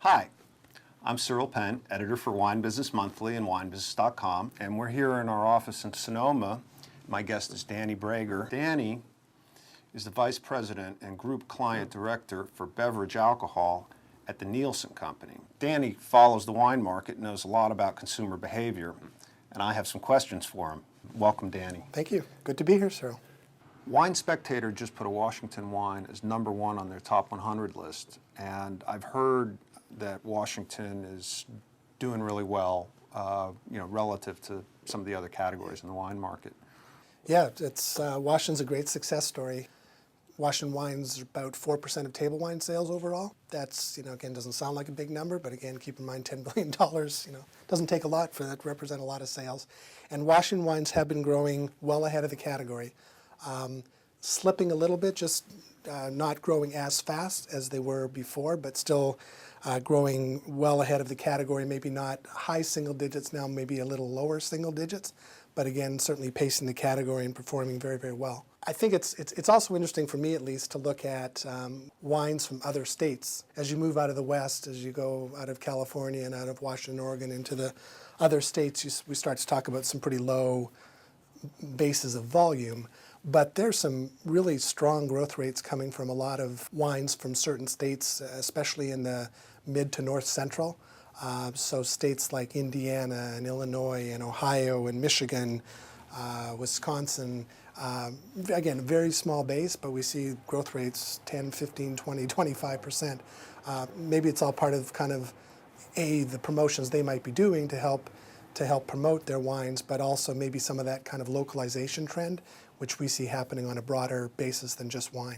Hi, I'm Cyril Penn, editor for Wine Business Monthly and winebusiness.com, and we're here in our office in Sonoma. My guest is Danny Brager. Danny is the Vice President and Group Client Director for Beverage Alcohol at the Nielsen Company. Danny follows the wine market, knows a lot about consumer behavior, and I have some questions for him. Welcome, Danny. Thank you. Good to be here, Cyril. Wine Spectator just put a Washington wine as #1 on their top 100 list, and I've heard that Washington is doing really well, relative to some of the other categories in the wine market. Yeah, Washington's a great success story. Washington wine's about 4% of table wine sales overall. That's, again, doesn't sound like a big number, but again, keep in mind $10 billion, doesn't take a lot for that to represent a lot of sales. And Washington wines have been growing well ahead of the category. Slipping a little bit, just not growing as fast as they were before, but still growing well ahead of the category, maybe not high single digits now, maybe a little lower single digits, but again, certainly pacing the category and performing very, very well. I think it's also interesting for me, at least, to look at wines from other states. As you move out of the West, as you go out of California and out of Washington, Oregon into the other states, we start to talk about some pretty low bases of volume. But there's some really strong growth rates coming from a lot of wines from certain states, especially in the mid to north central. So states like Indiana and Illinois and Ohio and Michigan, Wisconsin. Again, a very small base, but we see growth rates 10, 15, 20, 25%. Maybe it's all part of the promotions they might be doing to help promote their wines, but also maybe some of that kind of localization trend, which we see happening on a broader basis than just wine.